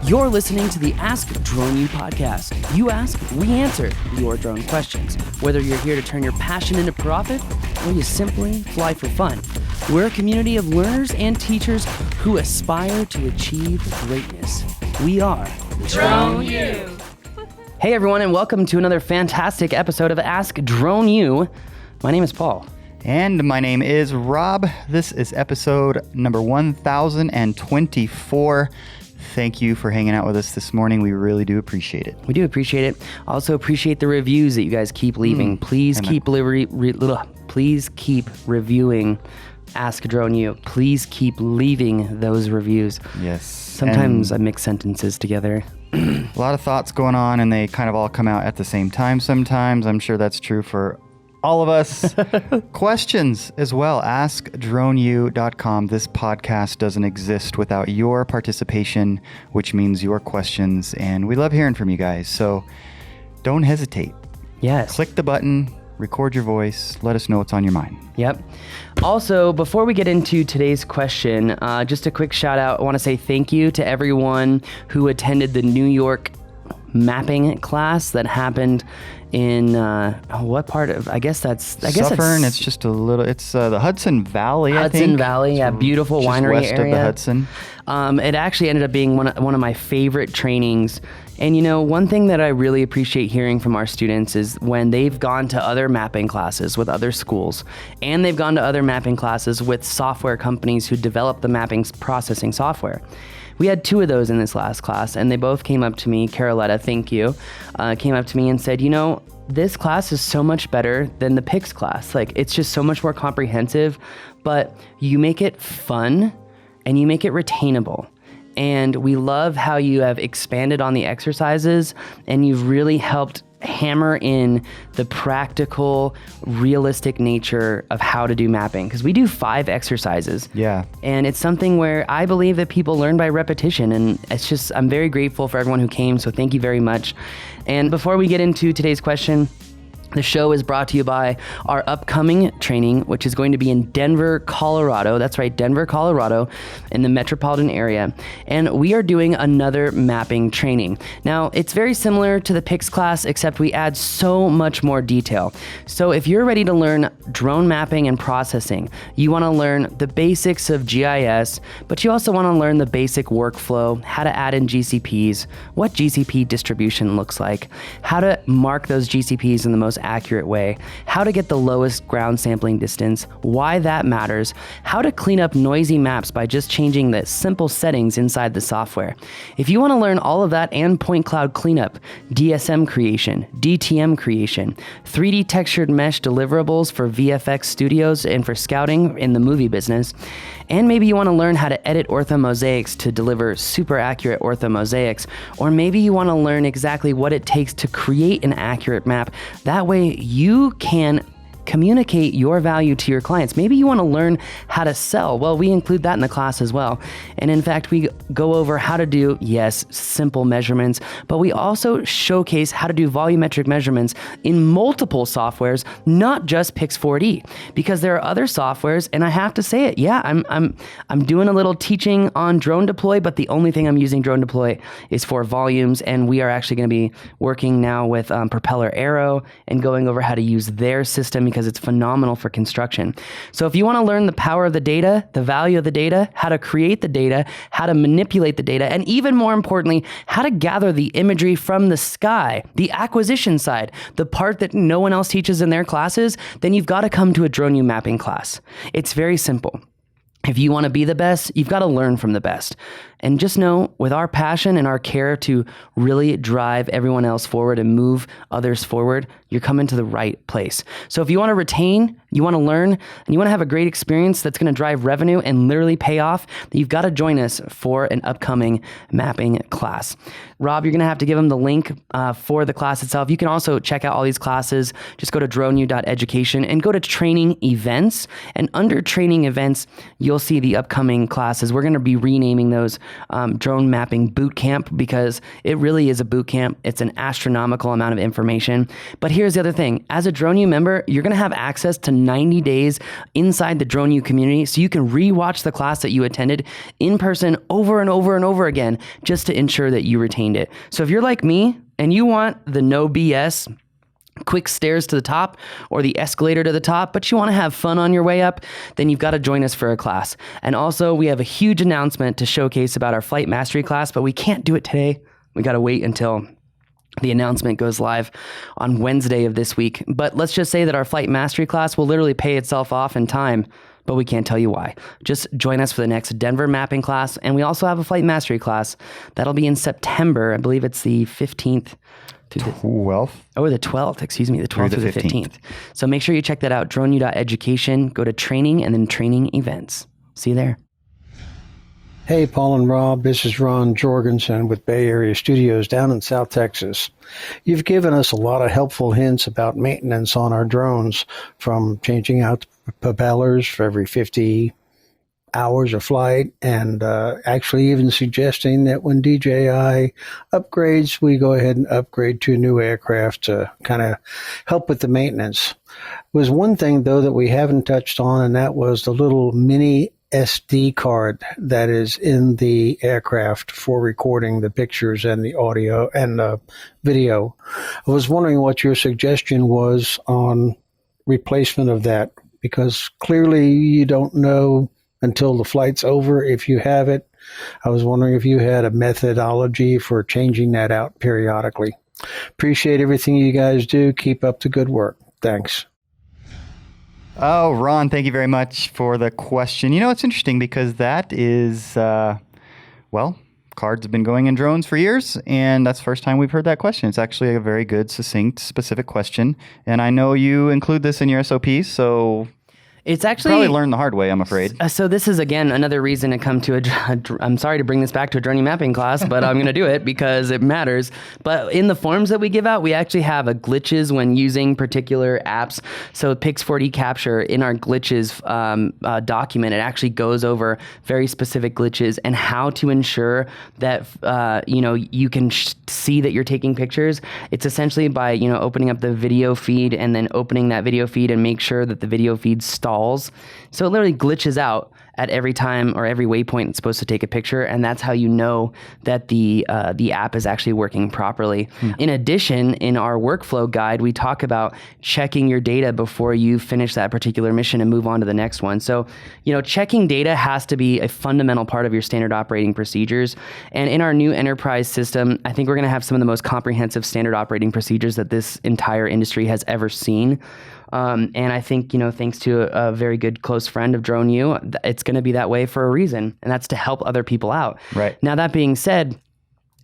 You're listening to the Ask Drone U podcast. You ask, we answer your drone questions. Whether you're here to turn your passion into profit or you simply fly for fun, we're a community of learners and teachers who aspire to achieve greatness. We are Drone U. Hey everyone, and welcome to another fantastic episode of Ask Drone U. My name is Paul. And my name is Rob. This is episode number 1024. Thank you for hanging out with us this morning. We really do appreciate it. We do appreciate it. Also appreciate the reviews that you guys keep leaving. Please keep reviewing Ask Drone U. Please keep leaving those reviews. Yes. Sometimes I mix sentences together. A lot of thoughts going on, and they kind of all come out at the same time sometimes. I'm sure that's true for all of us. Questions as well. AskDroneU.com. This podcast doesn't exist without your participation, which means your questions. And we love hearing from you guys. So don't hesitate. Yes. Click the button, record your voice, let us know what's on your mind. Yep. Also, before we get into today's question, just a quick shout out. I want to say thank you to everyone who attended the New York mapping class that happened in what part of, I guess Suffern. It's just a little, it's the Hudson Valley, I think. Hudson Valley, yeah, beautiful just winery west area. of the Hudson. It actually ended up being one of my favorite trainings. And you know, one thing that I really appreciate hearing from our students is when they've gone to other mapping classes with other schools, and they've gone to other mapping classes with software companies who develop the mapping processing software. We had two of those in this last class, and they both came up to me, Caroletta, thank you, came up to me and said, you know, this class is so much better than the PICS class. Like, it's just so much more comprehensive, but you make it fun and you make it retainable. And we love how you have expanded on the exercises, and you've really helped hammer in the practical, realistic nature of how to do mapping. Because we do 5 exercises. Yeah. And it's something where I believe that people learn by repetition. And it's just, I'm very grateful for everyone who came. So thank you very much. And before we get into today's question, the show is brought to you by our upcoming training, which is going to be in Denver, Colorado. That's right, Denver, Colorado, in the metropolitan area. And we are doing another mapping training. Now, it's very similar to the PICS class, except we add so much more detail. So if you're ready to learn drone mapping and processing, you want to learn the basics of GIS, but you also want to learn the basic workflow, how to add in GCPs, what GCP distribution looks like, how to mark those GCPs in the most accurate way, how to get the lowest ground sampling distance, why that matters, how to clean up noisy maps by just changing the simple settings inside the software. If you want to learn all of that and point cloud cleanup, DSM creation, DTM creation, 3D textured mesh deliverables for VFX studios and for scouting in the movie business, and maybe you want to learn how to edit orthomosaics to deliver super accurate orthomosaics, or maybe you want to learn exactly what it takes to create an accurate map. That way you can communicate your value to your clients. Maybe you want to learn how to sell. Well, we include that in the class as well. And in fact, we go over how to do, yes, simple measurements, but we also showcase how to do volumetric measurements in multiple softwares, not just Pix4D, because there are other softwares, and I have to say it. Yeah, I'm doing a little teaching on Drone Deploy, but the only thing I'm using Drone Deploy is for volumes, and we are actually going to be working now with Propeller Aero and going over how to use their system, because it's phenomenal for construction. So if you want to learn the power of the data, the value of the data, how to create the data, how to manipulate the data, and even more importantly, how to gather the imagery from the sky, the acquisition side, the part that no one else teaches in their classes, then you've got to come to a Drone U mapping class. It's very simple. If you want to be the best, you've got to learn from the best. And just know, with our passion and our care to really drive everyone else forward and move others forward, you're coming to the right place. So if you want to retain, you want to learn, and you want to have a great experience that's going to drive revenue and literally pay off, then you've got to join us for an upcoming mapping class. Rob, you're going to have to give them the link for the class itself. You can also check out all these classes. Just go to droneu.education and go to training events. And under training events, you'll you'll see the upcoming classes. We're going to be renaming those drone mapping boot camp because it really is a boot camp. It's an astronomical amount of information. But here's the other thing. As a DroneU member, you're going to have access to 90 days inside the DroneU community, so you can rewatch the class that you attended in person over and over and over again just to ensure that you retained it. So if you're like me and you want the no BS, quick stairs to the top or the escalator to the top, but you want to have fun on your way up, then you've got to join us for a class. And also, we have a huge announcement to showcase about our flight mastery class, but we can't do it today. We got to wait until the announcement goes live on Wednesday of this week. But let's just say that our flight mastery class will literally pay itself off in time, but we can't tell you why. Just join us for the next Denver mapping class. And we also have a flight mastery class that'll be in September. I believe it's the 15th. 12th? Oh, the 12th, excuse me, the 12th to the 15th. So make sure you check that out, droneu.education, go to training and then training events. See you there. Hey, Paul and Rob, this is Ron Jorgensen with Bay Area Studios down in South Texas. You've given us a lot of helpful hints about maintenance on our drones, from changing out propellers for every 50 hours of flight, and actually even suggesting that when DJI upgrades, we go ahead and upgrade to a new aircraft to kind of help with the maintenance. Was one thing, though, that we haven't touched on, and that was the little mini SD card that is in the aircraft for recording the pictures and the audio and the video. I was wondering what your suggestion was on replacement of that, because clearly you don't know until the flight's over if you have it. I was wondering if you had a methodology for changing that out periodically. Appreciate everything you guys do. Keep up the good work. Thanks. Oh, Ron, thank you very much for the question. You know, it's interesting because that is, cards have been going in drones for years, and that's the first time we've heard that question. It's actually a very good, succinct, specific question. And I know you include this in your SOPs, so it's actually probably learned the hard way, I'm afraid. So this is, again, another reason to come to I'm sorry to bring this back to a drone mapping class, but I'm going to do it because it matters. But in the forms that we give out, we actually have a glitches when using particular apps. So Pix4D Capture, in our glitches document, it actually goes over very specific glitches and how to ensure that, you can see that you're taking pictures. It's essentially by, opening up the video feed and then opening that video feed and make sure that the video feed stalls. So it literally glitches out at every time or every waypoint it's supposed to take a picture, and that's how you know that the app is actually working properly. In addition, in our workflow guide, we talk about checking your data before you finish that particular mission and move on to the next one. So, checking data has to be a fundamental part of your standard operating procedures. And in our new enterprise system, I think we're going to have some of the most comprehensive standard operating procedures that this entire industry has ever seen. And I think, thanks to a very good close friend of DroneU, it's going to be that way for a reason, and that's to help other people out. Right. Now, that being said,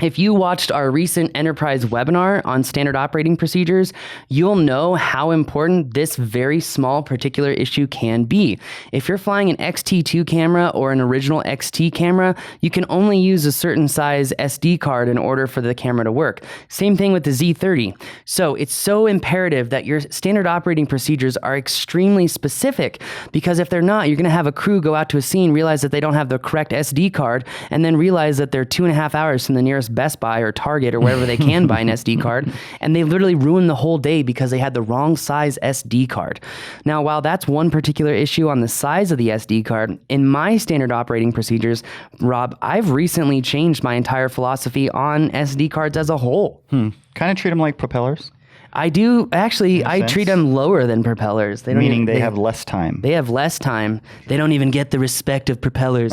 if you watched our recent enterprise webinar on standard operating procedures, you'll know how important this very small particular issue can be. If you're flying an XT2 camera or an original XT camera, you can only use a certain size SD card in order for the camera to work. Same thing with the Z30. So it's so imperative that your standard operating procedures are extremely specific, because if they're not, you're going to have a crew go out to a scene, realize that they don't have the correct SD card, and then realize that they're 2.5 hours from the nearest Best Buy or Target or wherever they can buy an SD card, and they literally ruin the whole day because they had the wrong size SD card. Now, while that's one particular issue on the size of the SD card, in my standard operating procedures, Rob, I've recently changed my entire philosophy on SD cards as a whole. Kind of treat them like propellers. I do. Actually, I treat them lower than propellers. Meaning they have less time. They have less time. They don't even get the respect of propellers.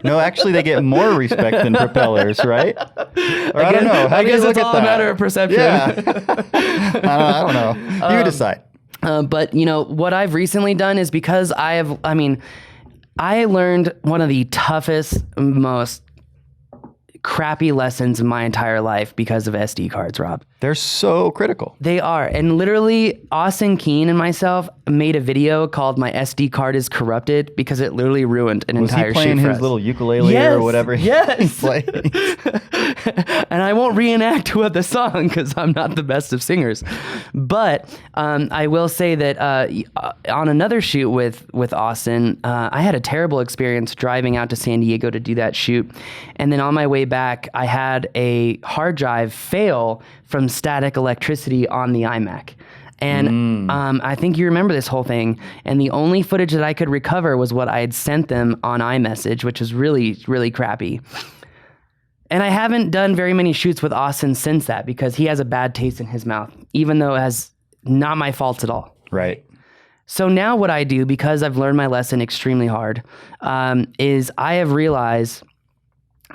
No, actually, they get more respect than propellers, right? Or I don't know. I guess it's all a matter of perception. Yeah. I don't know. You decide. But, what I've recently done is because I learned one of the toughest, most crappy lessons in my entire life because of SD cards, Rob. They're so critical. They are. And literally, Austin Keene and myself made a video called "My SD Card is Corrupted" because it literally ruined an entire shoot. Was he playing for his us. little ukulele Yes, or whatever yes. playing? And I won't reenact what the song because I'm not the best of singers. But I will say that on another shoot with Austin, I had a terrible experience driving out to San Diego to do that shoot. And then on my way back, I had a hard drive fail from static electricity on the iMac. And I think you remember this whole thing. And the only footage that I could recover was what I had sent them on iMessage, which was really, really crappy. And I haven't done very many shoots with Austin since that because he has a bad taste in his mouth, even though it has not my fault at all. Right. So now what I do, because I've learned my lesson extremely hard, is I have realized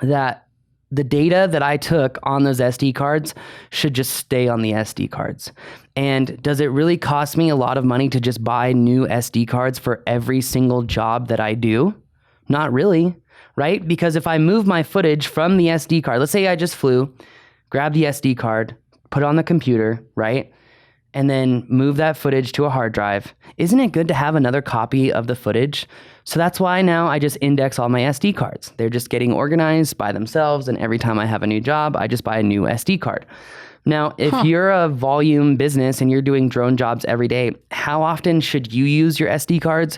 that the data that I took on those SD cards should just stay on the SD cards. And does it really cost me a lot of money to just buy new SD cards for every single job that I do? Not really, right? Because if I move my footage from the SD card, let's say I just flew, grab the SD card, put it on the computer, right? And then move that footage to a hard drive. Isn't it good to have another copy of the footage? So that's why now I just index all my SD cards. They're just getting organized by themselves, and every time I have a new job, I just buy a new SD card. Now, if you're a volume business and you're doing drone jobs every day, how often should you use your SD cards?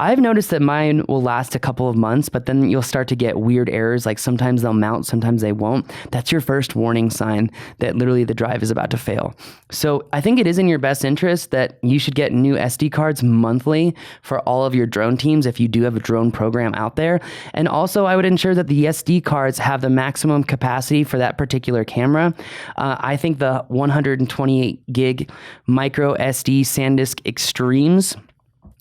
I've noticed that mine will last a couple of months, but then you'll start to get weird errors, like sometimes they'll mount, sometimes they won't. That's your first warning sign that literally the drive is about to fail. So I think it is in your best interest that you should get new SD cards monthly for all of your drone teams if you do have a drone program out there. And also I would ensure that the SD cards have the maximum capacity for that particular camera. I think the 128 gig micro SD SanDisk Extremes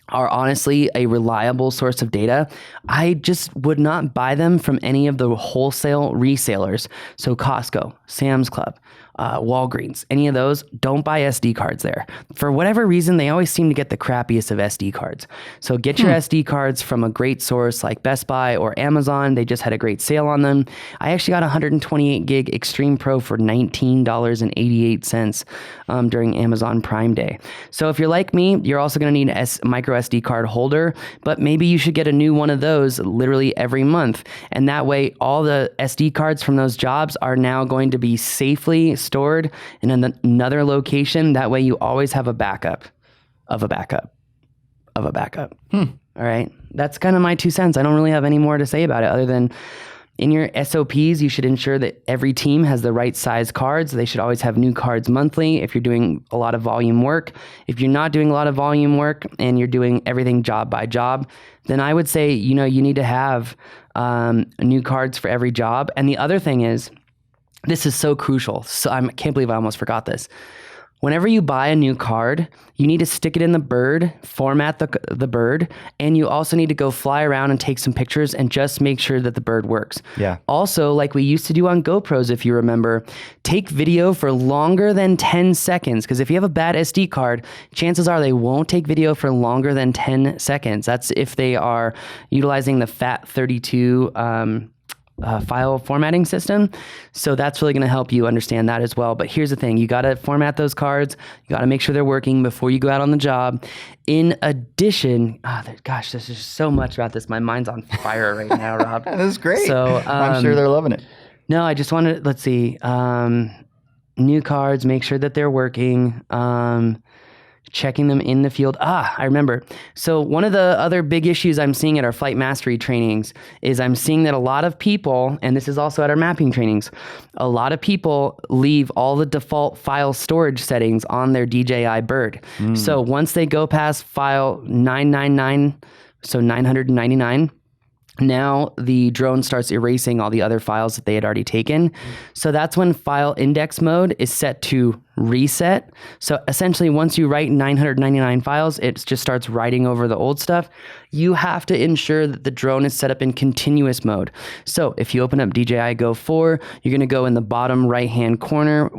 are honestly a reliable source of data. I just would not buy them from any of the wholesale resellers. So Costco, Sam's Club, Walgreens, any of those, don't buy SD cards there. For whatever reason, they always seem to get the crappiest of SD cards. So get your SD cards from a great source like Best Buy or Amazon. They just had a great sale on them. I actually got 128 gig Extreme Pro for $19.88 during Amazon Prime Day. So if you're like me, you're also going to need a micro SD card holder, but maybe you should get a new one of those literally every month. And that way, all the SD cards from those jobs are now going to be safely stored in another location. That way you always have a backup of a backup of a backup. All right. That's kind of my 2 cents. I don't really have any more to say about it other than in your SOPs, you should ensure that every team has the right size cards. They should always have new cards monthly if you're doing a lot of volume work. If you're not doing a lot of volume work and you're doing everything job by job, then I would say, you need to have new cards for every job. And the other thing is, this is so crucial. So I can't believe I almost forgot this. Whenever you buy a new card, you need to stick it in the bird, format the bird, and you also need to go fly around and take some pictures and just make sure that the bird works. Yeah. Also, like we used to do on GoPros, if you remember, take video for longer than 10 seconds. Because if you have a bad SD card, chances are they won't take video for longer than 10 seconds. That's if they are utilizing the FAT32 file formatting system. So that's really going to help you understand that as well. But here's the thing. You got to format those cards. You got to make sure they're working before you go out on the job. In addition, gosh, there's just so much about this. My mind's on fire right now, Rob. This is great. So I'm sure they're loving it. No, I just wanted, let's see, new cards, make sure that they're working. Checking them in the field. I remember. So one of the other big issues I'm seeing at our flight mastery trainings is I'm seeing that a lot of people, and this is also at our mapping trainings, a lot of people leave all the default file storage settings on their DJI bird. So once they go past file 999, so 999, now the drone starts erasing all the other files that they had already taken. So that's when file index mode is set to reset. So essentially, once you write 999 files, it just starts writing over the old stuff. You have to ensure that the drone is set up in continuous mode. So if you open up DJI Go 4, you're going to go in the bottom right-hand corner,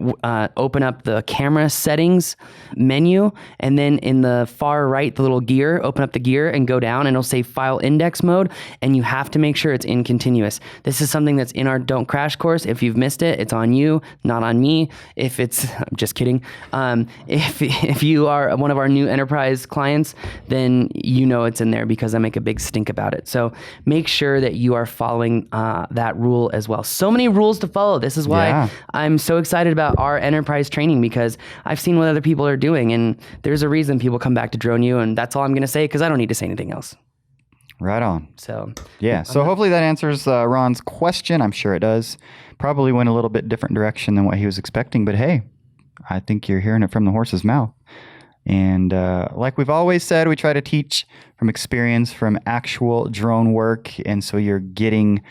open up the camera settings menu, and then in the far right, the little gear, open up the gear and go down, and it'll say file index mode, and you have to make sure it's in continuous. This is something that's in our Don't Crash course. If you've missed it, it's on you, not on me. If it's, I'm just kidding. If you are one of our new enterprise clients, then you know it's in there because I make a big stink about it. So make sure that you are following that rule as well. So many rules to follow. This is why I'm so excited about our enterprise training, because I've seen what other people are doing, and there's a reason people come back to Drone U, and that's all I'm going to say because I don't need to say anything else. Right on. So yeah. So hopefully that answers Ron's question. I'm sure it does. Probably went a little bit different direction than what he was expecting, but hey, I think you're hearing it from the horse's mouth. And like we've always said, we try to teach from experience, from actual drone work. And so you're getting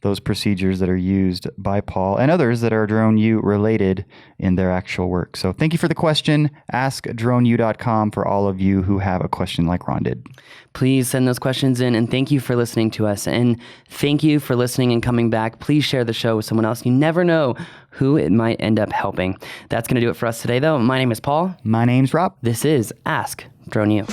those procedures that are used by Paul and others that are Drone U related in their actual work. So thank you for the question. AskDroneU.com for all of you who have a question like Ron did. Please send those questions in, and thank you for listening to us. And thank you for listening and coming back. Please share the show with someone else. You never know who it might end up helping. That's going to do it for us today, though. My name is Paul. My name's Rob. This is Ask Drone U.